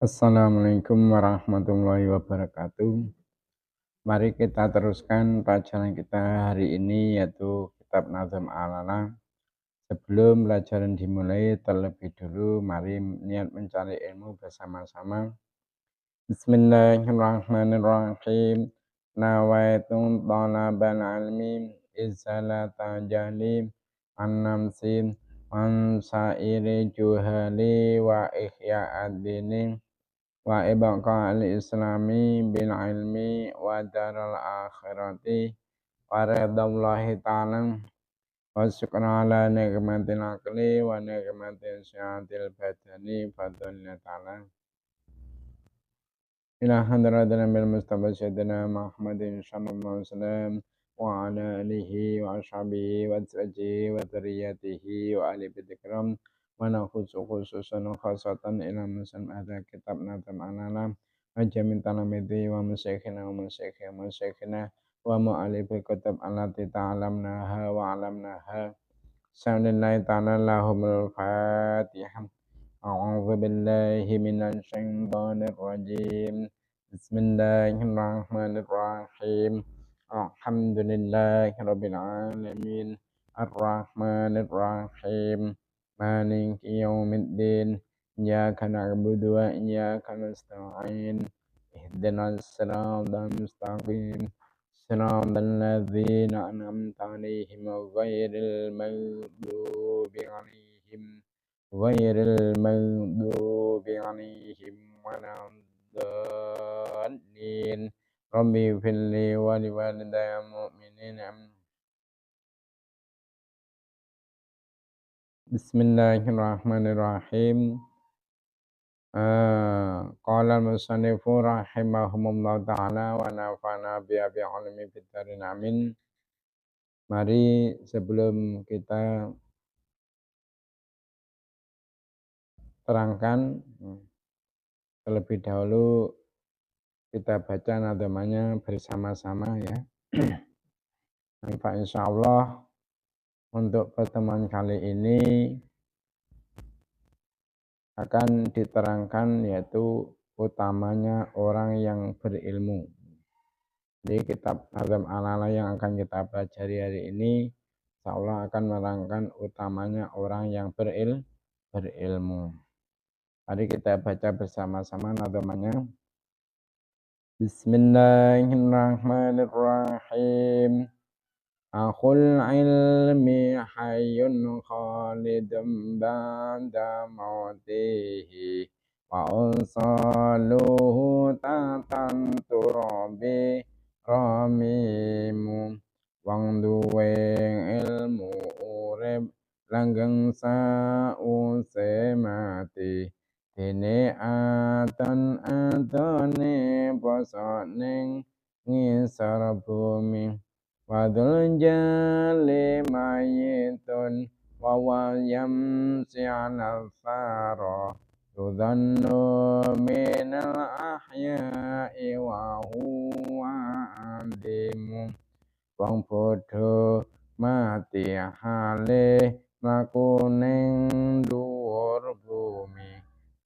Assalamualaikum warahmatullahi wabarakatuh. Mari kita teruskan pelajaran kita hari ini yaitu kitab Nazm Al-Alala. Sebelum pelajaran dimulai terlebih dulu mari niat mencari ilmu bersama-sama. Bismillahirrahmanirrahim. Nawaitu talabal ilmi izalata jahli annamsin an sairi juhali wa ihya'ad dini wa ibqa al-islami bil ilmi wa daral akhirati wa ridallahi ta'ala wa syukran ala nikmatil aqli wa nikmatil syahatil badani fadlillah ta'ala ila hadratina bil mustafa sayyidina Muhammadin sallallahu alaihi wasallam wa ala alihi wa ashabihi wa azwajihi wa dzurriyyatihi wa ali bidikram wa khususan khasatan ila muslim ada kitab Nazm Al-Alala wa jamin talamidi wa musyakhina wa mu'alifi kitab allati ta'alamnaha wa alamnaha sa'alillahi ta'ala lahumul fatihah. A'udzu billahi minasy syaithanir rajim. Bismillahirrahmanirrahim. Alhamdulillahirabbil alamin. Arrahmanir rahim. Maliki yaumiddin. Iyyaka na'budu wa iyyaka nasta'in. Ihdinas siratal mustaqim. Siratal ladzina an'amta 'alaihim ghairil maghdubi 'alaihim ghairil maghdubi 'alaihim waladdallin. Rabbi firli wa liwalidayya mu'minina. Bismillahirrahmanirrahim. Qala al-musannifu rahimahumullah ta'ala wa nafa'na bi'ilmi fid dharin amin. Mari sebelum kita terangkan terlebih dahulu kita baca nadamanya bersama-sama ya. Insyaallah untuk pertemuan kali ini akan diterangkan yaitu utamanya orang yang berilmu. Di kitab Nazm Al-Alala yang akan kita pelajari hari ini insyaallah akan menerangkan utamanya orang yang berilmu. Mari kita baca bersama-sama nadamanya. Bismillahirrahmanirrahim. Akhul ilmi hayyun khalidun ba'da mautihi wa unsaluhu tatan turabi ramimu wang duwe ilmu urib langgeng sause mati dene atan atone basa ning ngisor bumi wadul jali mayitun wawayam si'ala faro tudhannu minal ahya'i wa huwa adimu wong bodho mati hale mlaku ning dhuwur bumi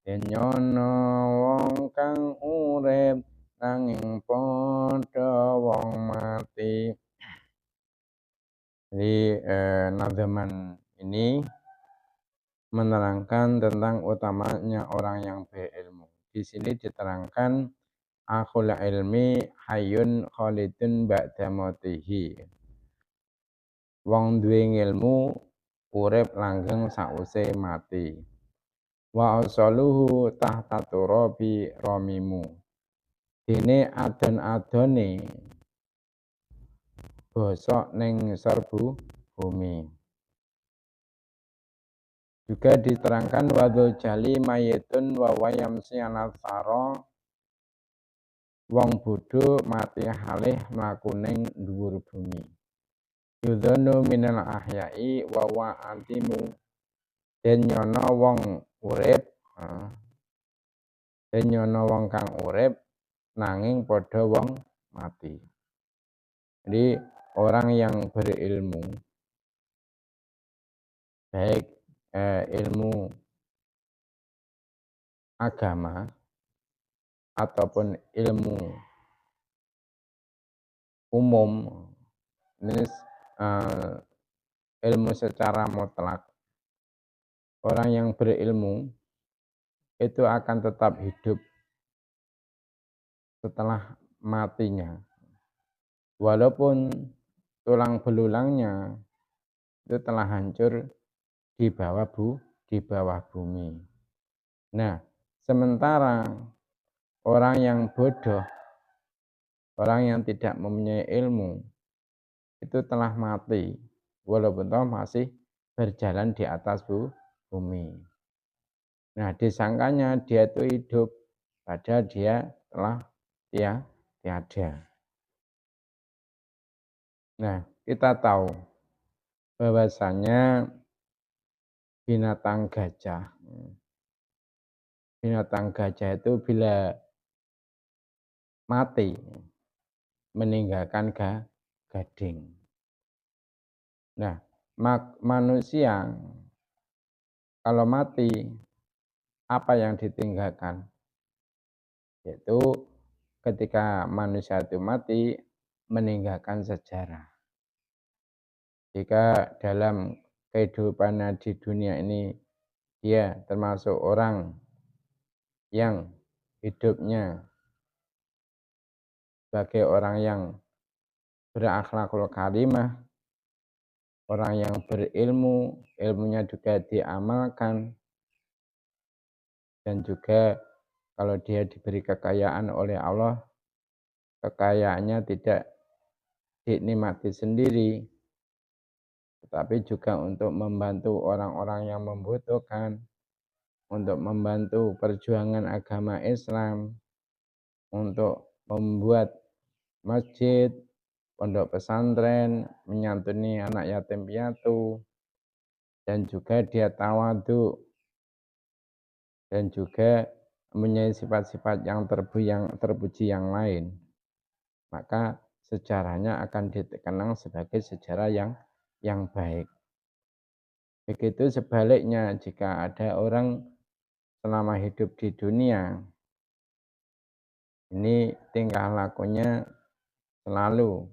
nyono wong kang urip nanging padha wong mati. Jadi nadhaman ini menerangkan tentang utamanya orang yang berilmu. Di sini diterangkan akhul ilmi hayyun khalidun ba'da mautihi. Wong duwe ilmu urip langgeng sause mati. Wa asaluhu tahta turabi ramimu. Dene adon-adone bosok ning serbu bumi. Juga diterangkan wadul jali mayitun wa wayamsi ala thara. Wong bodho mati halih mlaku ning dhuwur bumi. Yudhanu minal ahya'i wa wa antimu. Den nyono wong urip, den nyono wong kang urip nanging padha wong mati. Jadi orang yang berilmu baik ilmu agama ataupun ilmu umum, ini ilmu secara mutlak. Orang yang berilmu itu akan tetap hidup setelah matinya. Walaupun tulang belulangnya itu telah hancur di bawah bumi. Nah, sementara orang yang bodoh, orang yang tidak mempunyai ilmu, itu telah mati, walaupun toh masih berjalan di atas bumi. Nah, disangkanya dia itu hidup, padahal dia telah tiada. Nah, kita tahu bahwasanya binatang gajah itu bila mati meninggalkan gading. Nah, manusia kalau mati apa yang ditinggalkan? Yaitu ketika manusia itu mati meninggalkan sejarah. Jika dalam kehidupannya di dunia ini dia termasuk orang yang hidupnya sebagai orang yang berakhlakul karimah, orang yang berilmu, ilmunya juga diamalkan, dan juga kalau dia diberi kekayaan oleh Allah, kekayaannya tidak dinikmati sendiri, tetapi juga untuk membantu orang-orang yang membutuhkan, untuk membantu perjuangan agama Islam, untuk membuat masjid, pondok pesantren, menyantuni anak yatim piatu, dan juga dia tawadu, dan juga mempunyai sifat-sifat yang terpuji yang lain, maka sejarahnya akan dikenang sebagai sejarah yang baik. Begitu sebaliknya, jika ada orang selama hidup di dunia ini tingkah lakunya selalu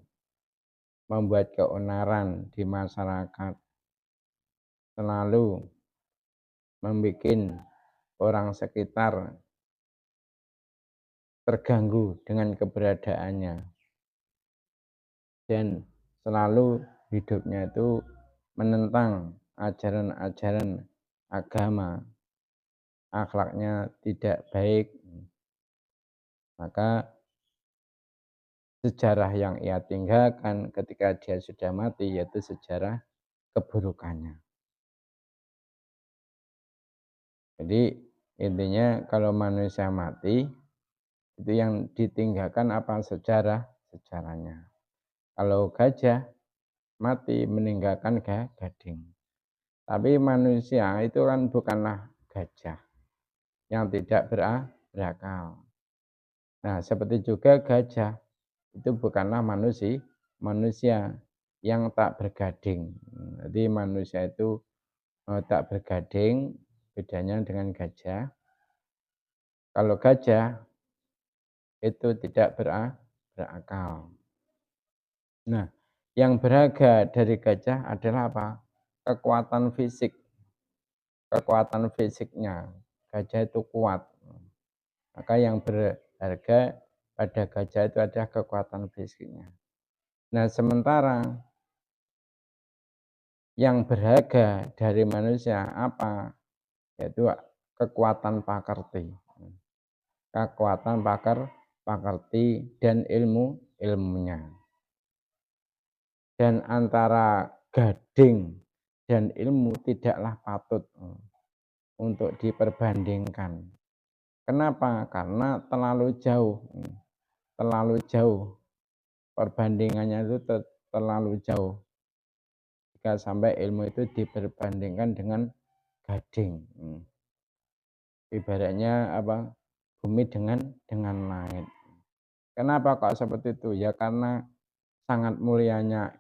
membuat keonaran di masyarakat, selalu membuat orang sekitar terganggu dengan keberadaannya, dan selalu hidupnya itu menentang ajaran-ajaran agama, akhlaknya tidak baik, maka sejarah yang ia tinggalkan ketika dia sudah mati yaitu sejarah keburukannya. Jadi intinya kalau manusia mati itu yang ditinggalkan apa? Sejarahnya. Kalau gajah mati meninggalkan gading. Tapi manusia itu kan bukanlah gajah yang tidak berakal. Nah, seperti juga gajah itu bukanlah manusia yang tak bergading. Jadi manusia itu tak bergading, bedanya dengan gajah. Kalau gajah itu tidak berakal. Nah, yang berharga dari gajah adalah apa? Kekuatan fisik. Kekuatan fisiknya. Gajah itu kuat. Maka yang berharga pada gajah itu adalah kekuatan fisiknya. Nah, sementara yang berharga dari manusia apa? Yaitu kekuatan pakerti. Kekuatan pakerti dan ilmunya. Dan antara gading dan ilmu tidaklah patut untuk diperbandingkan. Kenapa? Karena terlalu jauh. Perbandingannya itu terlalu jauh. Jika sampai ilmu itu diperbandingkan dengan gading. Ibaratnya apa? Bumi dengan langit. Kenapa kok seperti itu? Ya karena sangat mulianya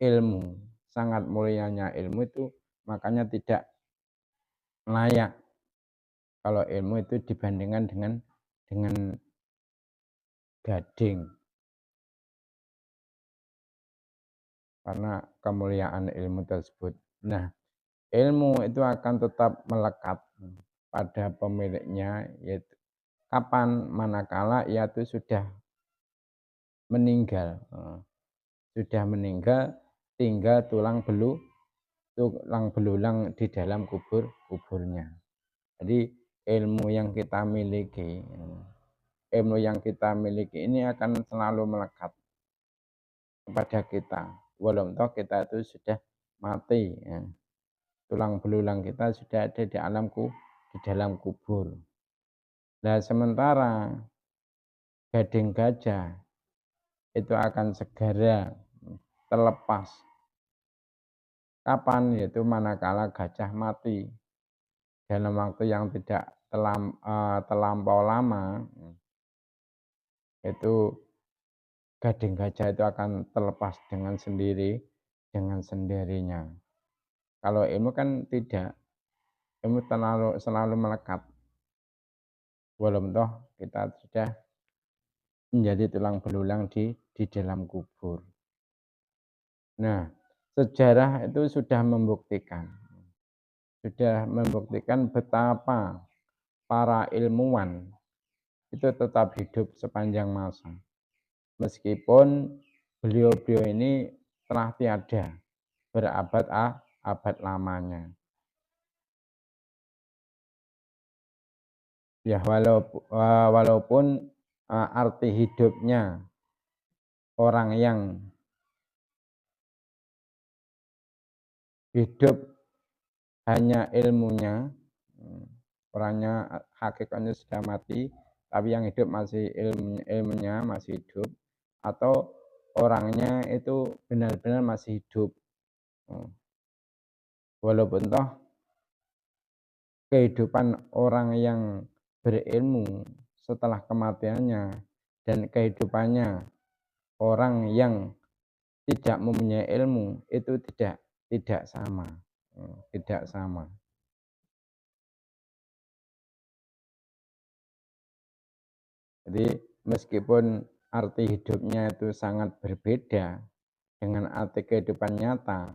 ilmu itu makanya tidak layak kalau ilmu itu dibandingkan dengan Gading, karena kemuliaan ilmu tersebut. Nah, ilmu itu akan tetap melekat pada pemiliknya, yaitu kapan manakala ia itu sudah meninggal. Sudah meninggal, tinggal tulang belulang di dalam kuburnya. Jadi ilmu yang kita miliki ini akan selalu melekat kepada kita. Walau toh kita itu sudah mati, ya. Tulang belulang kita sudah ada di dalam kubur. Nah, sementara gading gajah itu akan segera terlepas. Kapan? Yaitu manakala gajah mati dalam waktu yang tidak terlampau lama, itu gading gajah itu akan terlepas dengan sendirinya. Kalau ilmu kan tidak, ilmu selalu melekat. Walau toh kita sudah menjadi tulang belulang di dalam kubur. Nah, sejarah itu sudah membuktikan betapa para ilmuwan itu tetap hidup sepanjang masa. Meskipun beliau-beliau ini telah tiada berabad lamanya. Ya, walaupun arti hidupnya orang yang hidup hanya ilmunya, orangnya hakikatnya sudah mati, tapi yang hidup masih ilmunya masih hidup, atau orangnya itu benar-benar masih hidup. Walaupun toh kehidupan orang yang berilmu setelah kematiannya dan kehidupannya orang yang tidak mempunyai ilmu itu tidak sama, tidak sama. Jadi meskipun arti hidupnya itu sangat berbeda dengan arti kehidupan nyata,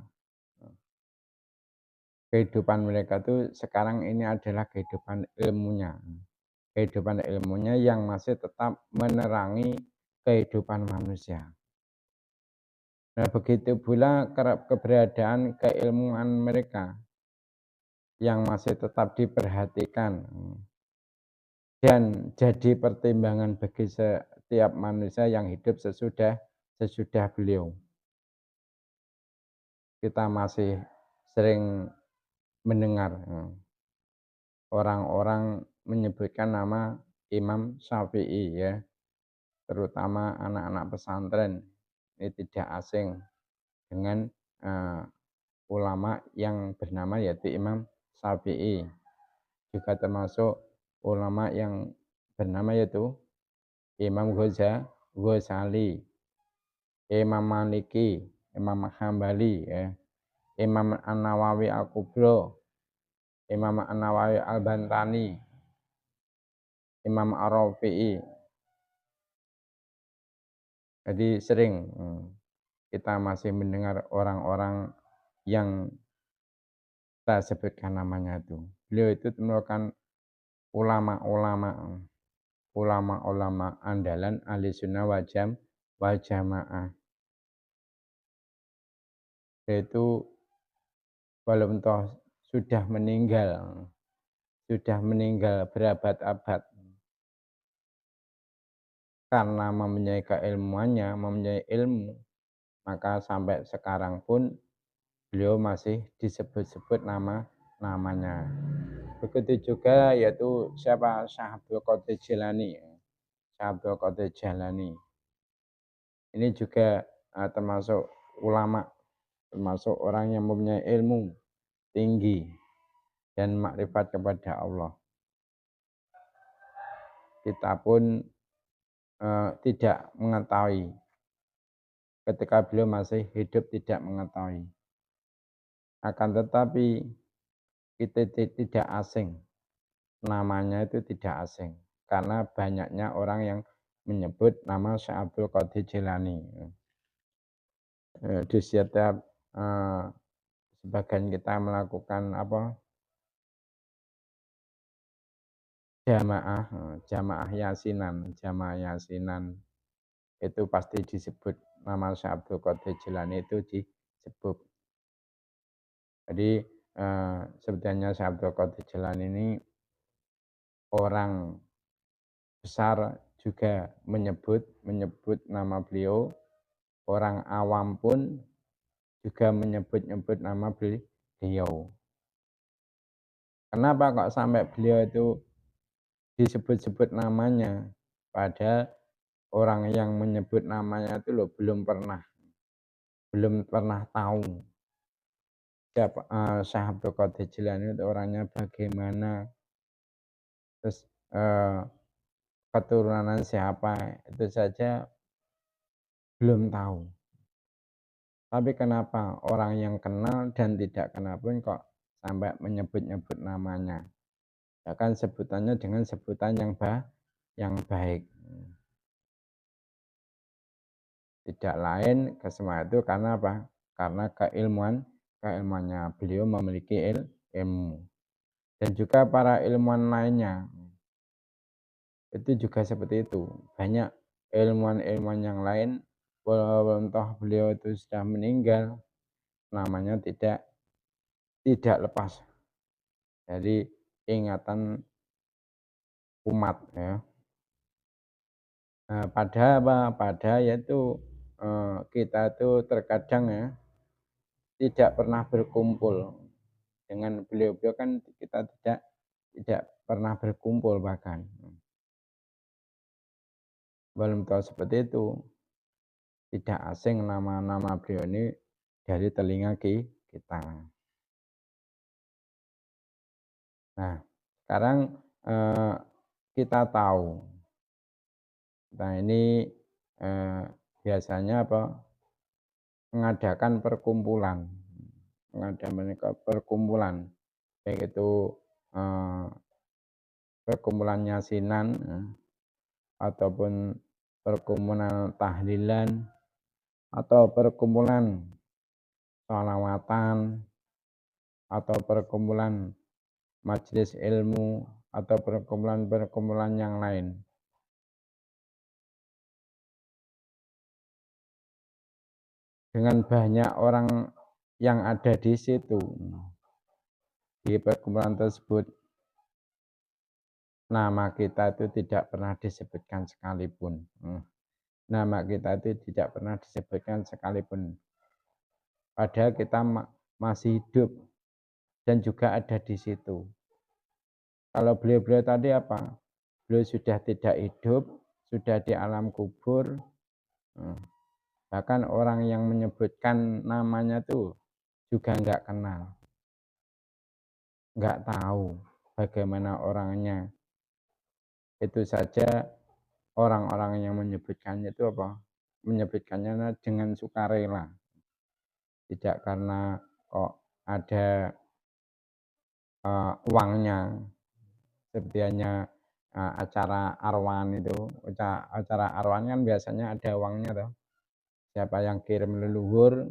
kehidupan mereka itu sekarang ini adalah kehidupan ilmunya. Kehidupan ilmunya yang masih tetap menerangi kehidupan manusia. Nah, begitu pula keberadaan keilmuan mereka yang masih tetap diperhatikan dan jadi pertimbangan bagi setiap manusia yang hidup sesudah beliau. Kita masih sering mendengar orang-orang menyebutkan nama Imam Syafi'i, ya, terutama anak-anak pesantren. Ini tidak asing dengan ulama yang bernama yaitu Imam Syafi'i. Juga termasuk ulama yang bernama yaitu Imam Ghazali, Imam Maliki, Imam Hambali, ya, Imam An-Nawawi Al-Kubro, Imam An-Nawawi Al-Bantani, Imam Ar-Rafi'i. Jadi sering kita masih mendengar orang-orang yang kita sebutkan namanya itu. Beliau itu merupakan ulama-ulama andalan ahli sunnah wal jamaah. Yaitu walaupun toh sudah meninggal berabad-abad, karena mempunyai keilmuannya, mempunyai ilmu, maka sampai sekarang pun beliau masih disebut-sebut namanya. Begitu juga yaitu siapa, Syekh Abdul Qadir Jilani. Syekh Abdul Qadir Jilani ini juga termasuk ulama, termasuk orang yang mempunyai ilmu tinggi dan makrifat kepada Allah. Kita pun tidak mengetahui, ketika beliau masih hidup tidak mengetahui. Akan tetapi kita tidak asing, namanya itu tidak asing, karena banyaknya orang yang menyebut nama Syekh Abdul Qadir Jilani. Di setiap sebagian kita melakukan jamaah yasinan itu pasti disebut nama Syekh Abdul Qadir Jilani itu disebut. Jadi sebetulnya Syekh Abdul Qadir Jilani ini orang besar juga menyebut nama beliau, orang awam pun juga menyebut-nyebut nama beliau. Kenapa kok sampai beliau itu disebut-sebut namanya? Padahal orang yang menyebut namanya itu loh belum pernah tahu siapa Syekh Abdul Qadir Jilani itu orangnya bagaimana, terus keturunan siapa, itu saja belum tahu. Tapi kenapa orang yang kenal dan tidak kenal pun kok sampai menyebut-nyebut namanya? Bahkan sebutannya dengan sebutan yang baik. Tidak lain kesemua itu karena apa? Karena keilmuannya. Beliau memiliki ilmu. Dan juga para ilmuwan lainnya. Itu juga seperti itu. Banyak ilmuwan-ilmuwan yang lain, walaupun toh beliau itu sudah meninggal, namanya tidak lepas dari ingatan umat ya. Pada yaitu kita itu terkadang ya tidak pernah berkumpul dengan beliau-beliau, kan kita tidak pernah berkumpul, bahkan belum tahu seperti itu. Tidak asing nama-nama beliau ini dari telinga kita. Nah, sekarang kita tahu. Nah, ini biasanya mengadakan perkumpulan, baik itu perkumpulan yasinan ataupun perkumpulan tahlilan atau perkumpulan sholawatan atau perkumpulan majelis ilmu atau perkumpulan yang lain. Dengan banyak orang yang ada di situ, di perkumpulan tersebut, nama kita itu tidak pernah disebutkan sekalipun. Nama kita itu tidak pernah disebutkan sekalipun. Padahal kita masih hidup dan juga ada di situ. Kalau beliau-beliau tadi apa? Beliau sudah tidak hidup, sudah di alam kubur. Bahkan orang yang menyebutkan namanya tuh juga nggak kenal, nggak tahu bagaimana orangnya. Itu saja orang-orang yang menyebutkannya itu menyebutkannya dengan sukarela, tidak karena kok ada uangnya. Seperti hanya acara arwan itu, acara arwan kan biasanya ada uangnya toh. Siapa yang kirim leluhur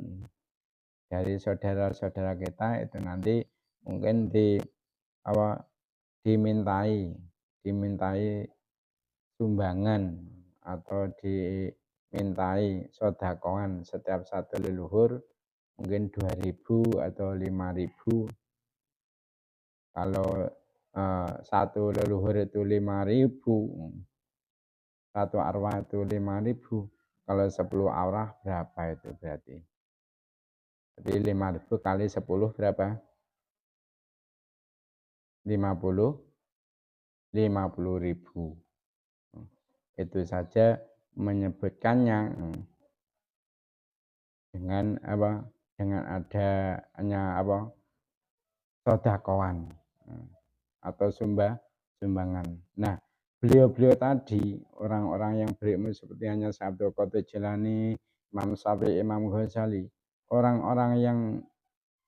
dari saudara-saudara kita itu nanti mungkin dimintai sumbangan atau dimintai sodakoan setiap satu leluhur mungkin 2.000 atau 5.000. Kalau satu leluhur itu 5.000, satu arwah itu 5.000. Kalau 10 arwah berapa itu berarti? Jadi 5.000 kali 10 berapa? 50.000. Itu saja menyebutkannya dengan dengan adanya sodakoan atau sumbangan. Nah, beliau-beliau tadi, orang-orang yang berilmu seperti hanya Syekh Abdul Qadir Jilani, Imam Syafi'i, Imam Ghazali, orang-orang yang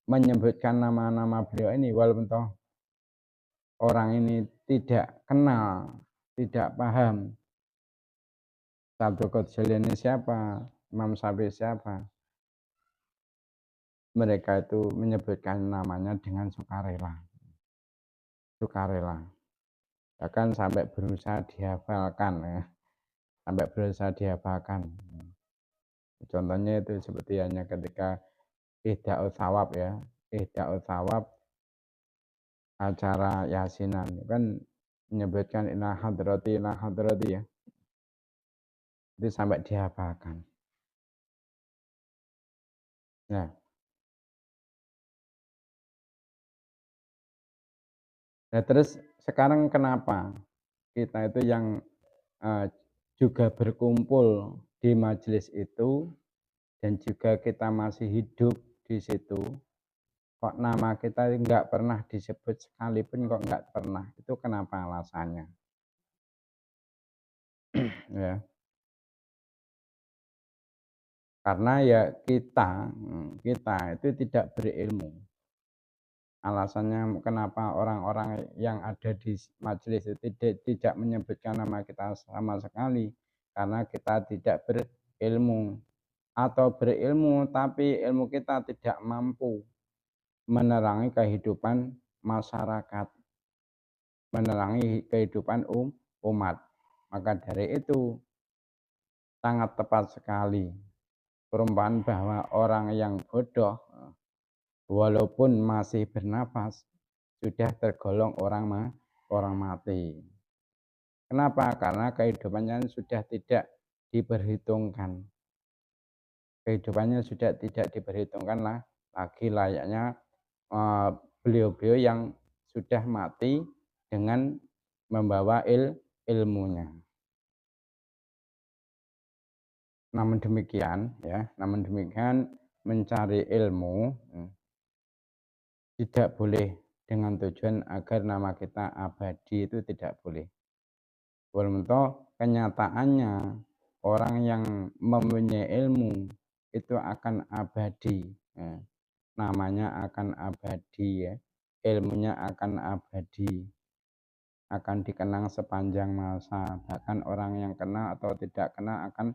menyebutkan nama-nama beliau ini, walaupun toh orang ini tidak kenal, tidak paham, Sabtu Qudsil ini siapa? Imam Syafi'i siapa? Mereka itu menyebutkan namanya dengan sukarela. Sukarela. Bahkan sampai berusaha dihafalkan ya. Sampai berusaha dihafalkan. Contohnya itu seperti hanya ketika Ihda'ul Thawab ya. Ihda'ul Thawab acara yasinan kan menyebutkan ila hadrati ya. Itu sampai dihafalkan. Nah, terus sekarang kenapa kita itu yang juga berkumpul di majelis itu dan juga kita masih hidup di situ, kok nama kita nggak pernah disebut sekalipun, kok nggak pernah, itu kenapa alasannya? Ya, karena ya kita itu tidak berilmu. Alasannya kenapa orang-orang yang ada di majelis itu tidak menyebutkan nama kita sama sekali, karena kita tidak berilmu, atau berilmu tapi ilmu kita tidak mampu menerangi kehidupan masyarakat, menerangi kehidupan umat. Maka dari itu sangat tepat sekali perumpamaan bahwa orang yang bodoh walaupun masih bernapas sudah tergolong orang mati. Kenapa? Karena kehidupannya sudah tidak diperhitungkan. Kehidupannya sudah tidak diperhitungkan lah lagi layaknya beliau-beliau yang sudah mati dengan membawa ilmunya. Namun demikian mencari ilmu tidak boleh dengan tujuan agar nama kita abadi, itu tidak boleh. Walaupun kenyataannya orang yang mempunyai ilmu itu akan abadi, ya. Namanya akan abadi ya, ilmunya akan abadi, akan dikenang sepanjang masa. Bahkan orang yang kenal atau tidak kenal akan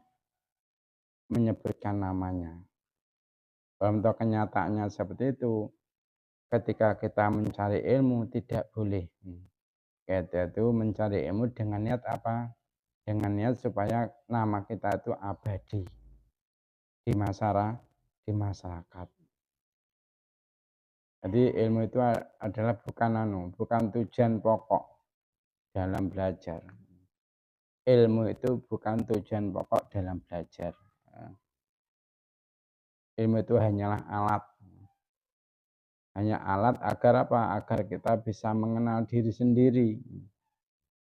menyebutkan namanya. Walaupun kenyataannya seperti itu, ketika kita mencari ilmu tidak boleh. Kita itu mencari ilmu dengan niat apa? Dengan niat supaya nama kita itu abadi di masyarakat. Jadi ilmu itu adalah bukan tujuan pokok dalam belajar. Ilmu itu bukan tujuan pokok dalam belajar. Ilmu itu hanyalah alat. Hanya alat agar apa? Agar kita bisa mengenal diri sendiri.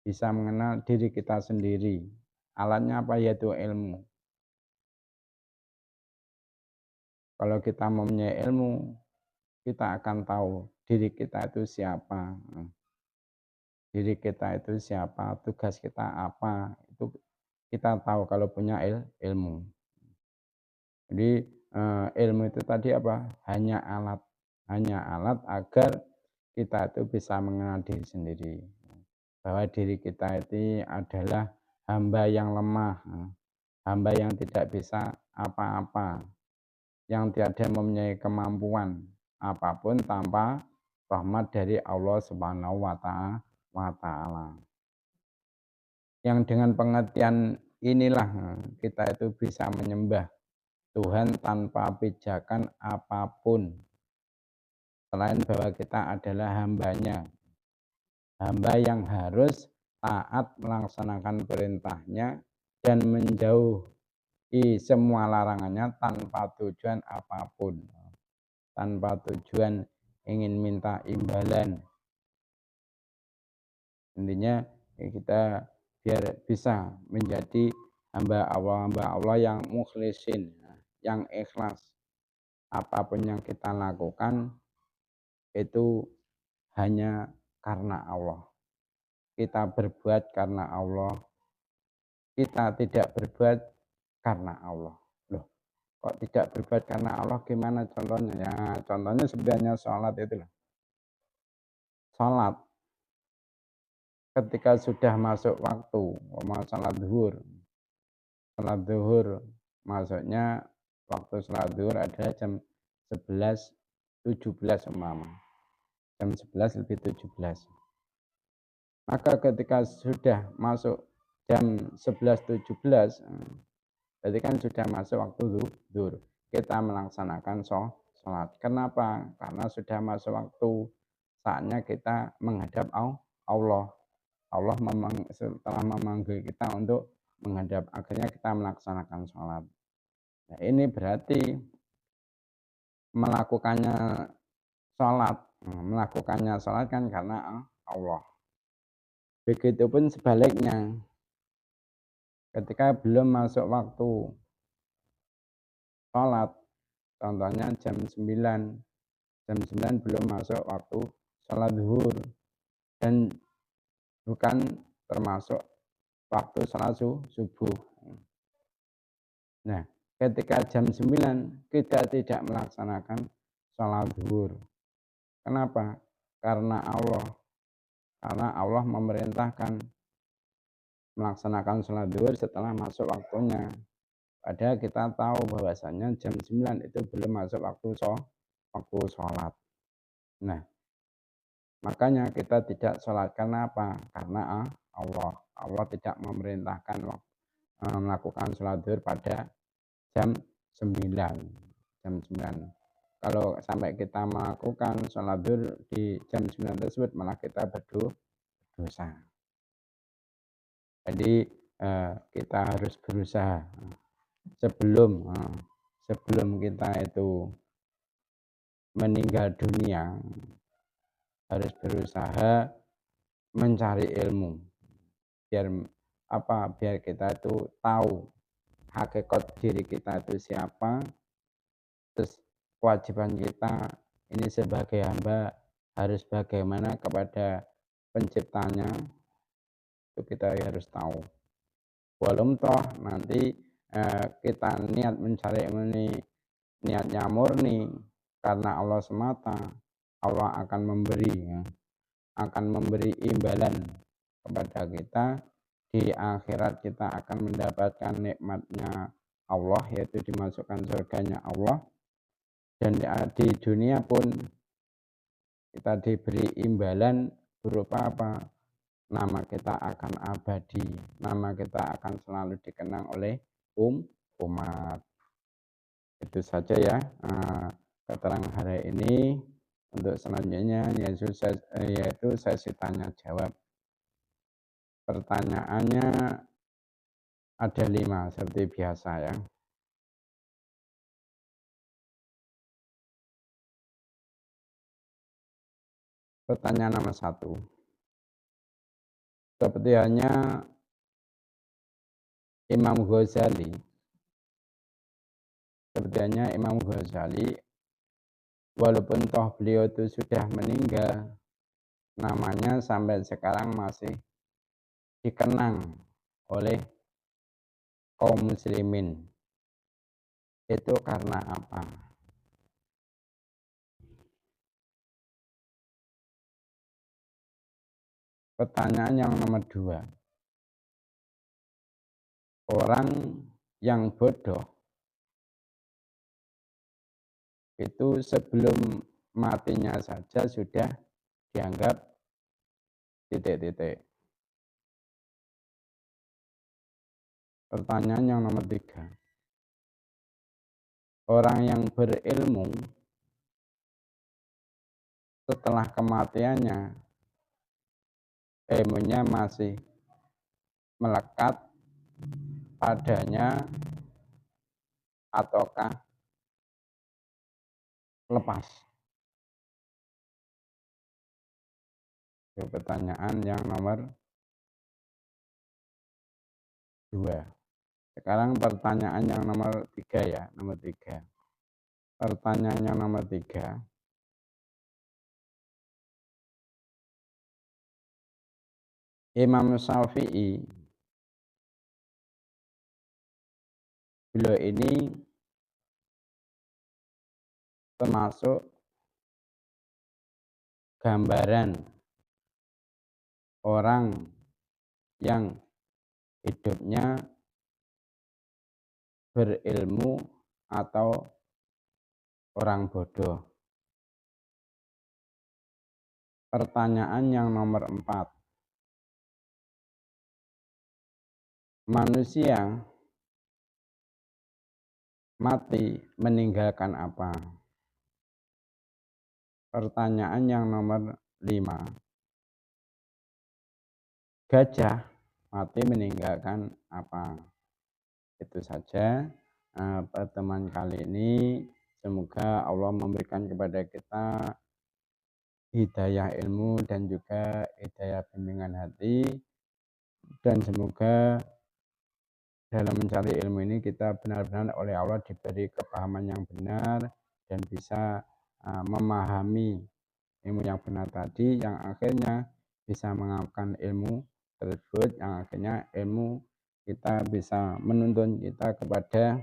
Bisa mengenal diri kita sendiri. Alatnya apa? Yaitu ilmu. Kalau kita mempunyai ilmu, kita akan tahu diri kita itu siapa. Diri kita itu siapa, tugas kita apa. Itu kita tahu kalau punya ilmu. Jadi ilmu itu tadi apa? Hanya alat agar kita itu bisa mengenal diri sendiri. Bahwa diri kita itu adalah hamba yang lemah, hamba yang tidak bisa apa-apa, yang tiada mempunyai kemampuan apapun tanpa rahmat dari Allah Subhanahu wa Ta'ala. Yang dengan pengertian inilah kita itu bisa menyembah Tuhan tanpa pijakan apapun, selain bahwa kita adalah hambanya, hamba yang harus taat melaksanakan perintahnya dan menjauhi semua larangannya tanpa tujuan apapun, tanpa tujuan ingin minta imbalan. Intinya kita biar bisa menjadi hamba Allah yang mukhlisin, yang ikhlas. Apapun yang kita lakukan itu hanya karena Allah. Kita berbuat karena Allah. Kita tidak berbuat karena Allah. Loh, kok tidak berbuat karena Allah? Gimana contohnya? Ya, contohnya sebenarnya sholat itu loh. Sholat ketika sudah masuk waktu, mau sholat zuhur, sholat zuhur, maksudnya waktu sholat zuhur adalah jam 11.17 umpama. Jam 11 lebih 17. Maka ketika sudah masuk jam 11.17, berarti kan sudah masuk waktu zuhur. Kita melaksanakan sholat. Kenapa? Karena sudah masuk waktu, saatnya kita menghadap Allah. Allah setelah memanggil kita untuk menghadap, akhirnya kita melaksanakan sholat. Nah, ini berarti melakukannya sholat kan karena Allah. Begitupun sebaliknya, ketika belum masuk waktu sholat, contohnya jam 9 belum masuk waktu sholat zuhur, dan bukan termasuk waktu sholat subuh. Nah, ketika jam 9 kita tidak melaksanakan sholat zuhur. Kenapa? Karena Allah memerintahkan melaksanakan sholat zuhur setelah masuk waktunya. Padahal kita tahu bahwasanya jam 9 itu belum masuk waktu sholat. Nah, makanya kita tidak sholat. Karena apa? Karena Allah tidak memerintahkan melakukan sholat zuhur pada jam 9. Kalau sampai kita melakukan sholat zuhur di jam 9 tersebut, malah kita berdosa. Jadi kita harus berusaha sebelum kita itu meninggal dunia, harus berusaha mencari ilmu biar kita itu tahu hakikat diri kita itu siapa, terus kewajiban kita ini sebagai hamba harus bagaimana kepada penciptanya, itu kita harus tahu. Walau toh nanti kita niat mencari ilmu ini niatnya murni karena Allah semata, Allah akan memberi imbalan kepada kita. Di akhirat kita akan mendapatkan nikmatnya Allah, yaitu dimasukkan surganya Allah. Dan di dunia pun kita diberi imbalan berupa apa? Nama kita akan abadi, nama kita akan selalu dikenang oleh umat. Itu saja ya keterangan hari ini. Untuk selanjutnya yaitu sesi tanya jawab. Pertanyaannya ada 5 seperti biasa ya. Pertanyaan nomor 1. Seperti hanya Imam Ghazali, walaupun toh beliau itu sudah meninggal, namanya sampai sekarang masih dikenang oleh kaum muslimin. Itu karena apa? Pertanyaan yang nomor 2. Orang yang bodoh itu sebelum matinya saja sudah dianggap titik-titik. Pertanyaan yang nomor 3. Orang yang berilmu setelah kematiannya, ilmunya masih melekat padanya ataukah lepas? Itu pertanyaan yang nomor 2. Sekarang pertanyaan yang nomor 3 ya, nomor 3. Pertanyaan yang nomor 3. Imam Syafi'i, beliau ini termasuk gambaran orang yang hidupnya berilmu atau orang bodoh. Pertanyaan yang nomor 4. Manusia mati meninggalkan apa? Pertanyaan yang nomor 5. Gajah mati meninggalkan apa? Itu saja pertemuan kali ini. Semoga Allah memberikan kepada kita hidayah ilmu dan juga hidayah bimbingan hati. Dan semoga dalam mencari ilmu ini kita benar-benar oleh Allah diberi kepahaman yang benar dan bisa memahami ilmu yang benar tadi, yang akhirnya bisa mengamalkan ilmu tersebut, yang akhirnya ilmu kita bisa menuntun kita kepada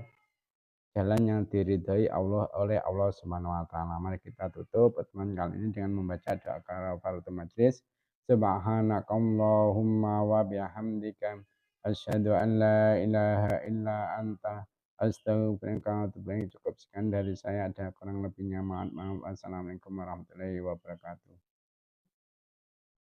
jalan yang diridhai Allah oleh Allah Subhanahu wa taala. Mari kita tutup pertemuan kali ini dengan membaca doa kafaratul majlis. Subhanakallahumma wa bihamdika asyhadu an la ilaha illa anta astaghfiruka wa atubu ilaik. Cukup sekian dari saya, ada kurang lebihnya mohon maaf. Wassalamualaikum warahmatullahi wabarakatuh.